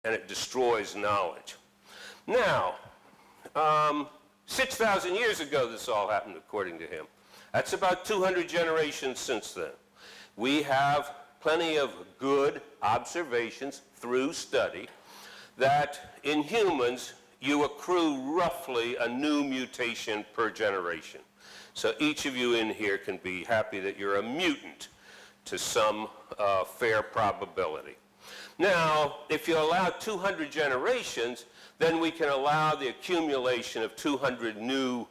and it destroys knowledge. Now, 6,000 years ago this all happened, according to him. That's about 200 generations since then. We have plenty of good observations through study that in humans you accrue roughly a new mutation per generation. So each of you in here can be happy that you're a mutant to some fair probability. Now, if you allow 200 generations, then we can allow the accumulation of 200 new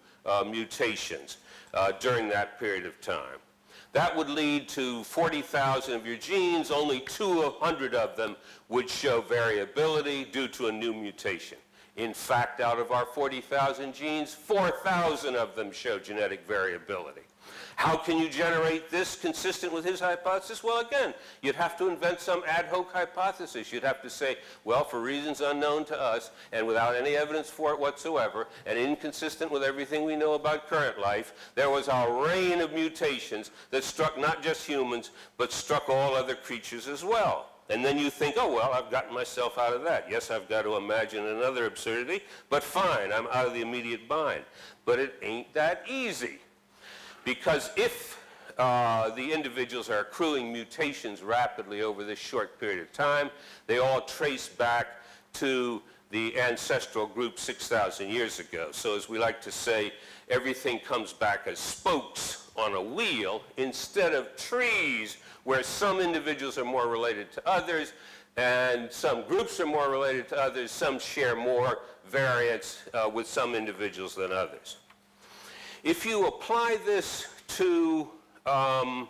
mutations during that period of time. That would lead to 40,000 of your genes. Only 200 of them would show variability due to a new mutation. In fact, out of our 40,000 genes, 4,000 of them show genetic variability. How can you generate this consistent with his hypothesis? Well, again, you'd have to invent some ad hoc hypothesis. You'd have to say, well, for reasons unknown to us and without any evidence for it whatsoever and inconsistent with everything we know about current life, there was a rain of mutations that struck not just humans, but struck all other creatures as well. And then you think, oh, well, I've gotten myself out of that. Yes, I've got to imagine another absurdity, but fine, I'm out of the immediate bind. But it ain't that easy. Because if the individuals are accruing mutations rapidly over this short period of time, they all trace back to the ancestral group 6,000 years ago. So as we like to say, everything comes back as spokes on a wheel instead of trees where some individuals are more related to others and some groups are more related to others, some share more variants with some individuals than others. If you apply this to, well,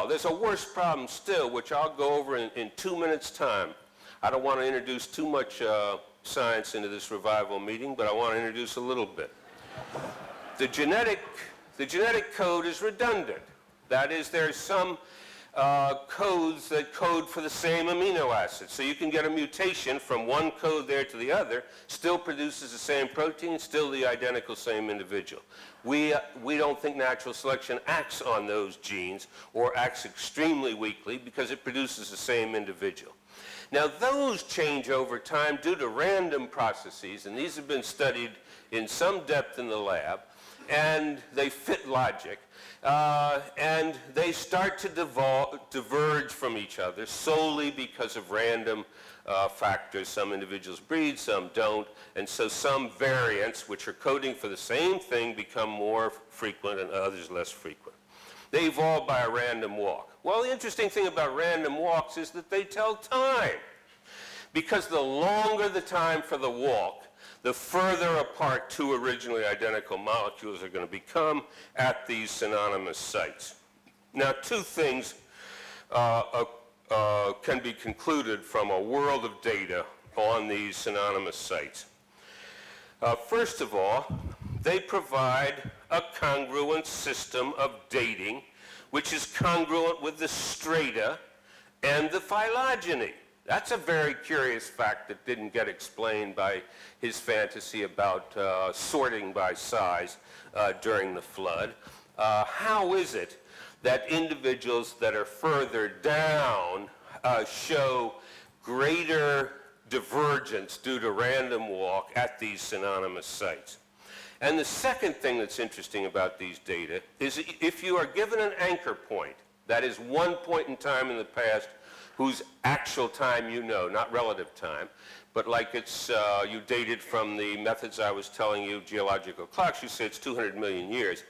there's a worse problem still, which I'll go over in 2 minutes' time. I don't want to introduce too much science into this revival meeting, but I want to introduce a little bit. The genetic code is redundant. That is, there's some codes that code for the same amino acid. So you can get a mutation from one code there to the other, still produces the same protein, still the identical same individual. We don't think natural selection acts on those genes or acts extremely weakly because it produces the same individual. Now those change over time due to random processes, and these have been studied in some depth in the lab, and they fit logic. And they start to diverge from each other solely because of random factors. Some individuals breed, some don't, and so some variants, which are coding for the same thing, become more frequent and others less frequent. They evolve by a random walk. Well, the interesting thing about random walks is that they tell time, because the longer the time for the walk, the further apart two originally identical molecules are going to become at these synonymous sites. Now, two things can be concluded from a world of data on these synonymous sites. First of all, they provide a congruent system of dating, which is congruent with the strata and the phylogeny. That's a very curious fact that didn't get explained by his fantasy about sorting by size during the flood. How is it that individuals that are further down show greater divergence due to random walk at these synonymous sites? And the second thing that's interesting about these data is if you are given an anchor point, that is one point in time in the past whose actual time you know, not relative time, but like it's, you dated from the methods I was telling you, geological clocks, you say it's 200 million years.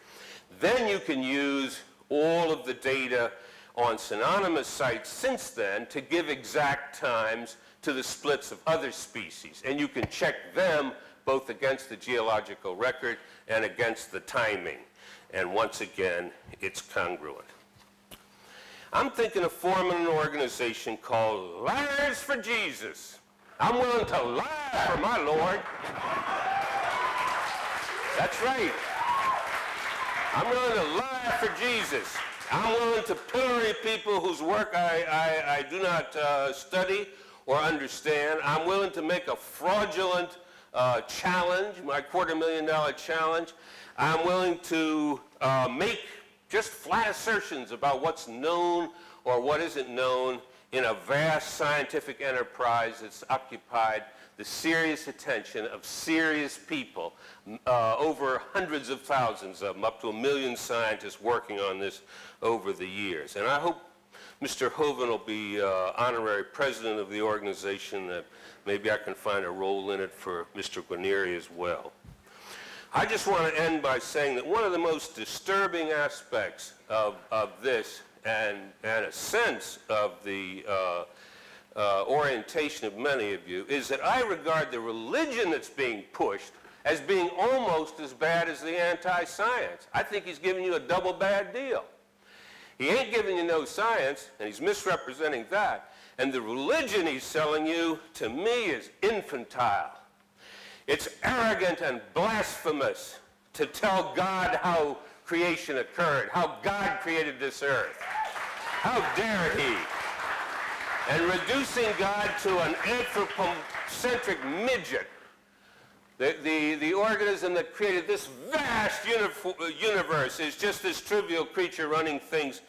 Then you can use all of the data on synonymous sites since then to give exact times to the splits of other species. And you can check them both against the geological record and against the timing. And once again, it's congruent. I'm thinking of forming an organization called Liars for Jesus. I'm willing to lie for my Lord. That's right. I'm willing to lie for Jesus. I'm willing to pillory people whose work I do not study or understand. I'm willing to make a fraudulent challenge, my $250,000 challenge. I'm willing to make just flat assertions about what's known or what isn't known in a vast scientific enterprise that's occupied the serious attention of serious people, over hundreds of thousands of them, up to 1 million scientists working on this over the years. And I hope Mr. Hovind will be honorary president of the organization, that maybe I can find a role in it for Mr. Guarneri as well. I just want to end by saying that one of the most disturbing aspects of this and a sense of the orientation of many of you is that I regard the religion that's being pushed as being almost as bad as the anti-science. I think he's giving you a double bad deal. He ain't giving you no science, and he's misrepresenting that. And the religion he's selling you, to me, is infantile. It's arrogant and blasphemous to tell God how creation occurred, how God created this earth. How dare he? And reducing God to an anthropocentric midget, the organism that created this vast universe, is just this trivial creature running things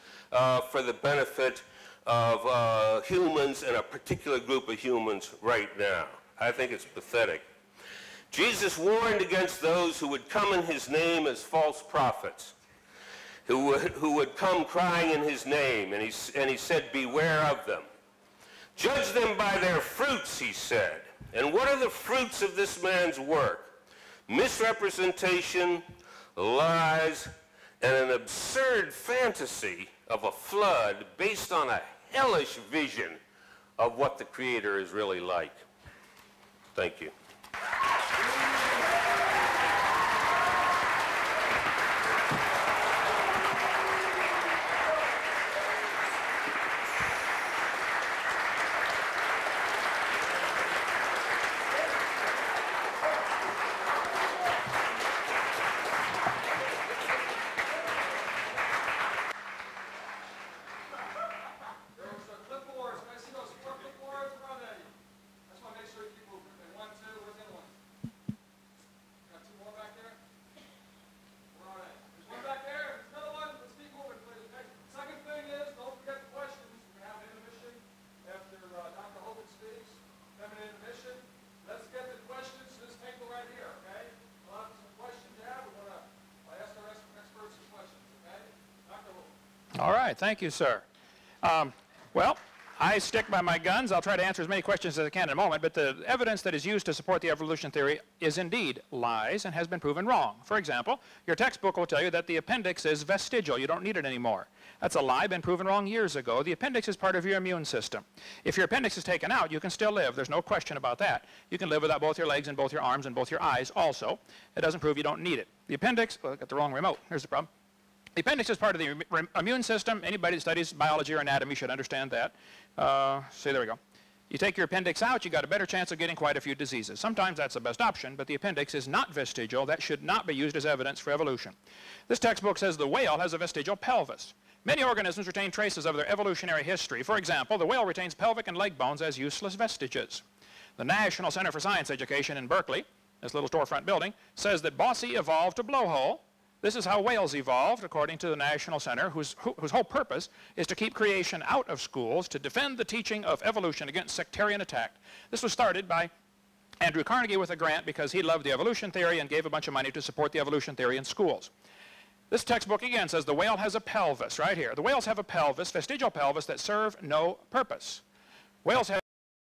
for the benefit of humans and a particular group of humans right now. I think it's pathetic. Jesus warned against those who would come in his name as false prophets, who would come crying in his name, and he said, beware of them. Judge them by their fruits, he said. And what are the fruits of this man's work? Misrepresentation, lies, and an absurd fantasy of a flood based on a hellish vision of what the Creator is really like. Thank you. All right, thank you, sir. Well, I stick by my guns. I'll try to answer as many questions as I can in a moment, but the evidence that is used to support the evolution theory is indeed lies and has been proven wrong. For example, your textbook will tell you that the appendix is vestigial. You don't need it anymore. That's a lie, been proven wrong years ago. The appendix is part of your immune system. If your appendix is taken out, you can still live. There's no question about that. You can live without both your legs and both your arms and both your eyes also. It doesn't prove you don't need it. The appendix, well, I got the wrong remote. Here's the problem. The appendix is part of the immune system. Anybody that studies biology or anatomy should understand that. See, there we go. You take your appendix out, you got a better chance of getting quite a few diseases. Sometimes that's the best option, but the appendix is not vestigial. That should not be used as evidence for evolution. This textbook says the whale has a vestigial pelvis. Many organisms retain traces of their evolutionary history. For example, the whale retains pelvic and leg bones as useless vestiges. The National Center for Science Education in Berkeley, this little storefront building, says that Bossy evolved a blowhole. This is how whales evolved, according to the National Center, whose whole purpose is to keep creation out of schools, to defend the teaching of evolution against sectarian attack. This was started by Andrew Carnegie with a grant because he loved the evolution theory and gave a bunch of money to support the evolution theory in schools. This textbook again says the whale has a pelvis right here. The whales have a pelvis, vestigial pelvis, that serve no purpose. Whales have